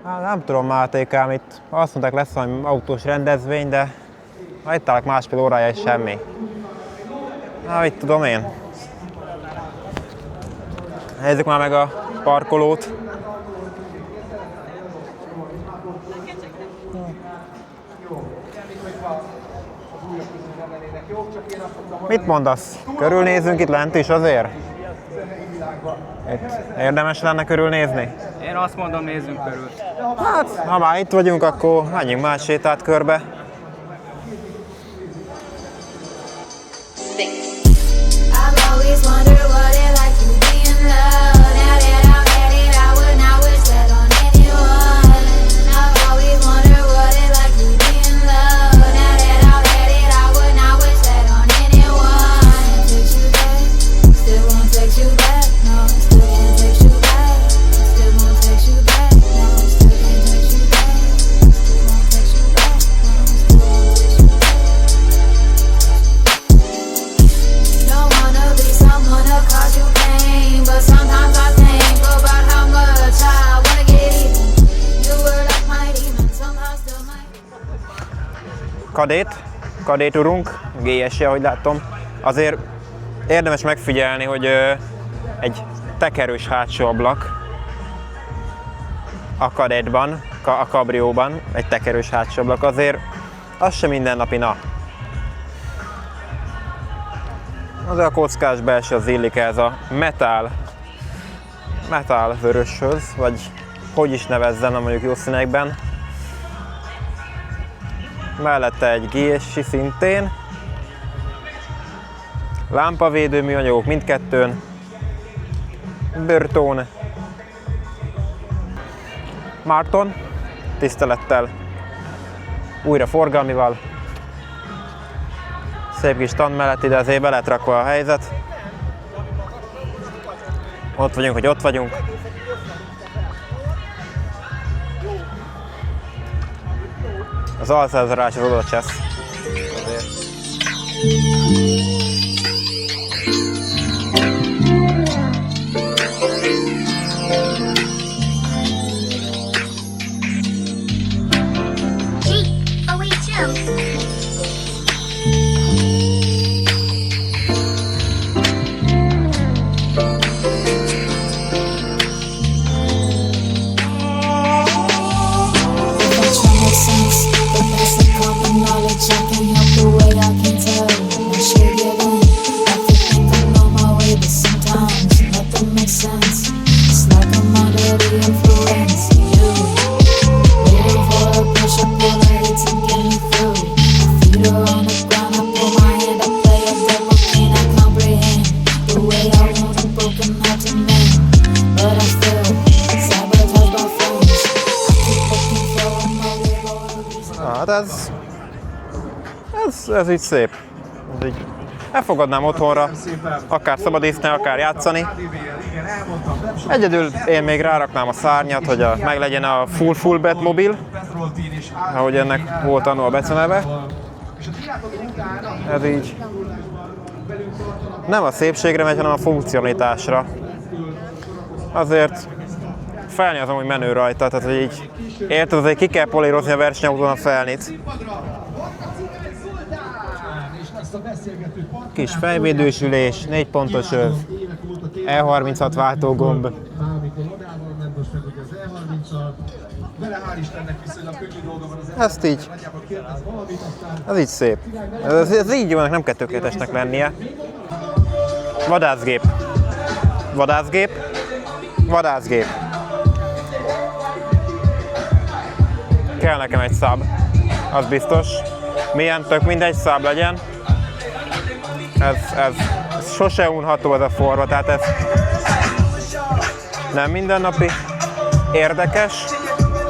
Hát nem tudom, Mátékám, itt azt mondták, lesz valami autós rendezvény, de itt állok másfél órája és semmi. Hát mit tudom én. Nézzük már meg a parkolót. Mit mondasz? Körülnézünk itt lent is azért? Itt érdemes lenne körülnézni? Én azt mondom, nézzünk körül. Hát, ha már itt vagyunk, akkor menjünk más sétát körbe. Kadét urunk, GS-je, ahogy látom. Azért érdemes megfigyelni, hogy egy tekerős hátsó ablak a kadétban, a kabrióban, egy tekerős hátsó ablak, azért az sem mindennapi nap. Az a kockás belső az illik ez a metál vöröshöz, vagy hogy is nevezzem, nem mondjuk jó színekben. Mellette egy GS-i szintén. Lámpavédő műanyagok mindkettőn. Burton. Marton. Tisztelettel. Újra forgalmival. Szép kis stand mellett ide azért be lett rakva a helyzet. Ott vagyunk, hogy ott vagyunk. Az alszázarás az oda csesz. Ez így szép. Ez így elfogadnám otthonra, akár szabadészni, akár játszani. Egyedül én még ráraknám a szárnyat, hogy meglegyen a full Batmobil, ahogy ennek volt annó a beceneve. Ez így nem a szépségre megy, hanem a funkcionalitásra. Azért felni az amúgy menő rajta, tehát hogy így érted, azért ki kell polírozni a versenyautón a felnit. Kis fejvédős ülés, 4 pontos öv, E36 váltógomb. Ezt így, ez így szép. Ez így jónak, nem kell tökéletesnek lennie. Vadászgép. Vadászgép. Vadászgép. Kell nekem egy szab, az biztos. Milyen, tök mindegy, szab legyen. Ez sose unható ez a forma, tehát ez nem mindennapi, érdekes,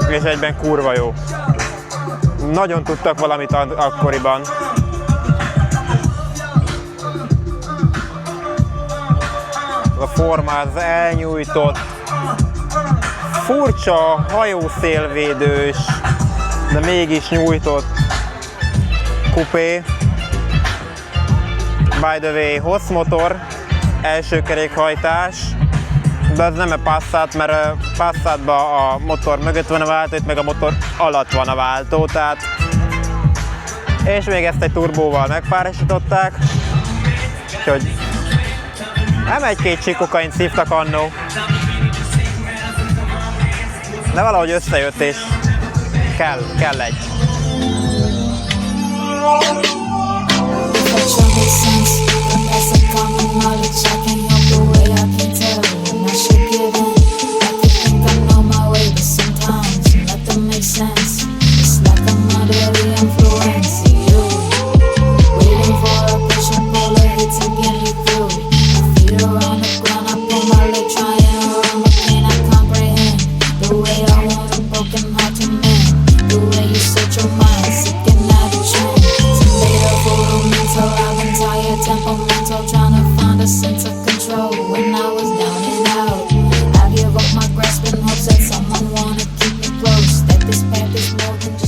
és egyben kurva jó. Nagyon tudtak valamit akkoriban. A forma az elnyújtott, furcsa, hajószélvédős, de mégis nyújtott kupé. By the way, hossz motor, első kerékhajtás, De ez nem a Passat, mert a Passatban a motor mögött van a váltó, itt meg a motor alatt van a váltó, tehát... És még ezt egy turbóval megpárosították, úgyhogy nem egy-két csikokaint szívtak annó, de valahogy összejött és kell egy.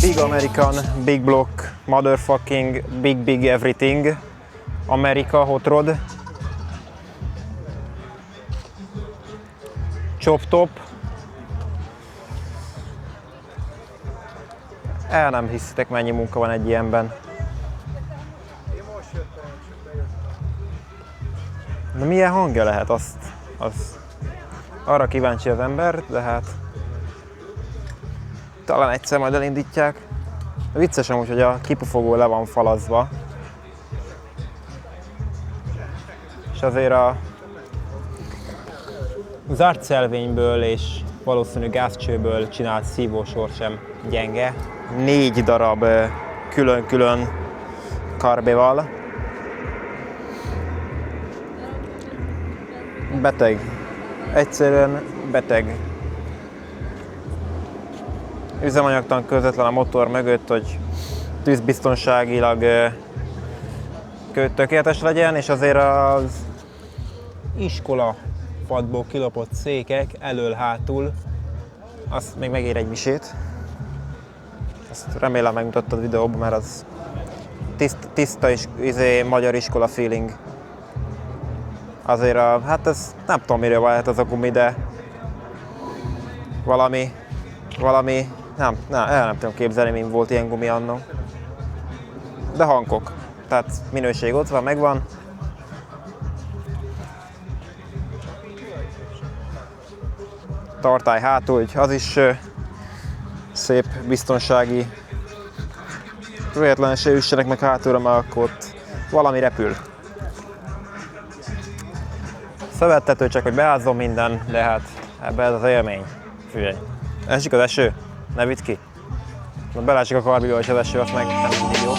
Big American, big block, motherfucking, big everything. America Hot Rod. Chop top. El nem hiszitek, mennyi munka van egy ilyenben. De milyen hangja lehet, az arra kíváncsi az ember, de hát talán egyszer majd elindítják. Vicces amúgy, hogy a kipufogó le van falazva. És azért az arcszelvényből és valószínű gázcsőből csinált szívósor sem gyenge. 4 darab külön-külön karbéval. Beteg. Egyszerűen beteg. Üzemanyagtank közvetlen a motor mögött, hogy tűzbiztonságilag tökéletes legyen, és azért az iskola padból kilopott székek elől-hátul, azt még megér egy misét. Ezt remélem megmutattad a videóban, mert az tiszta és magyar iskola feeling. Azért hát ez nem tudom miről van ez a gumi, de valami nem tudom képzelni, mint volt ilyen gumi annó. De hankok, tehát minőség ott van, megvan. Tartály hátul, az is szép biztonsági. Véletlenül se üssenek meg hátulra, mert akkor ott valami repül. Szövettető, csak hogy beázzom minden, de hát ebben ez az élmény. Figyelj, esik az eső, ne vidd ki. Belásik a karbiba, és az eső, azt meg nem mindig jó.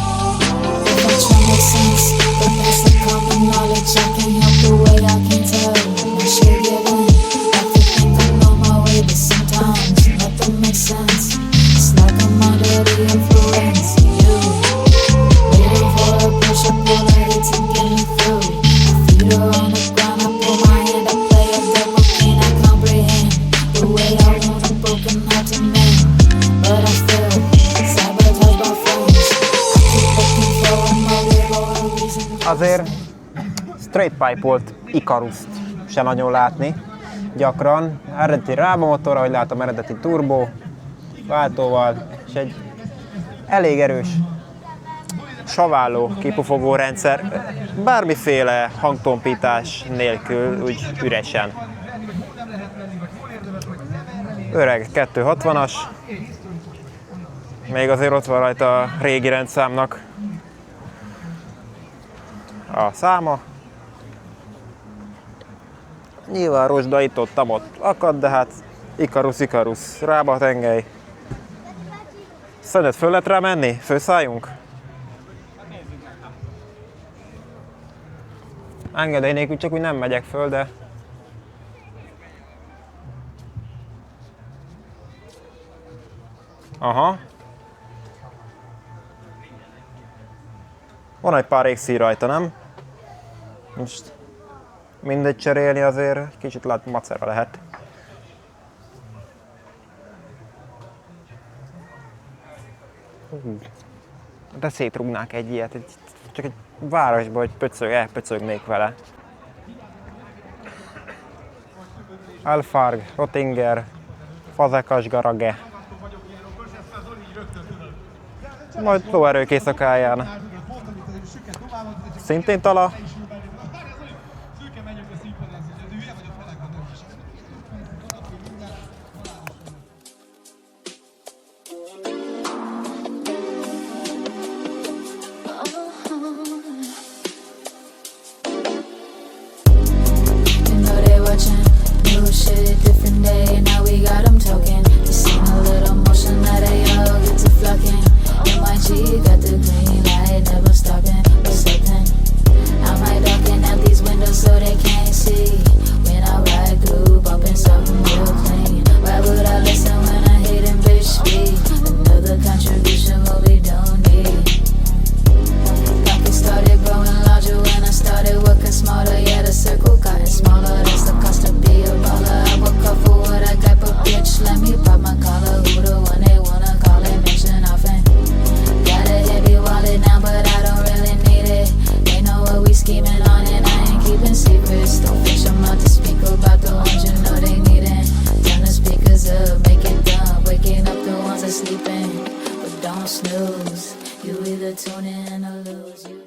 Azért straight pipe volt Icarust se nagyon látni, gyakran. Eredeti rábamotor, ahogy látom, eredeti turbo, váltóval, és egy elég erős saválló kipufogó rendszer, bármiféle hangtompítás nélkül, úgy üresen. Öreg 260-as, még azért ott van rajta a régi rendszámnak a száma. Nyilván rozsda itt-ott akad, de hát Icarus, rába tengely. Szerinted föl lehet rá menni? Főszálljunk? Engedély nélkül csak úgy nem megyek föl, de... Aha. Van egy pár égszíj rajta, nem? Most mindegy cserélni azért kicsit lát macera lehet. De szétrúgnák egy ilyet, csak egy városban, hogy elpöcögnék vele. Alfarg, Rottinger, Fazekas, Garage. Majd lóerők éjszakáján. Szintén Tala. Shit, different day, now we got them talking. Just seen a little motion, now they all get to flocking. MIG got the green light, never stopping, we're slipping. I might darken out these windows so they can't see. When I ride through, bumping something real clean. Why would I listen when I hate and bitch speed? Another contribution, what we don't need. Pockets started growing larger when I started working smarter. Yeah, the circle got smaller, that's the cost to be a baller. I work hard for what I got, but bitch, let me pop my collar. Who the one they wanna call it, mention often. Got a heavy wallet now, but I don't really need it. They know what we scheming on, and I ain't keeping secrets. Don't fish them out to speak about the ones you know they needin'. Turn the speakers up, make it done. Waking up the ones that sleeping, but don't snooze. You either tune in or lose.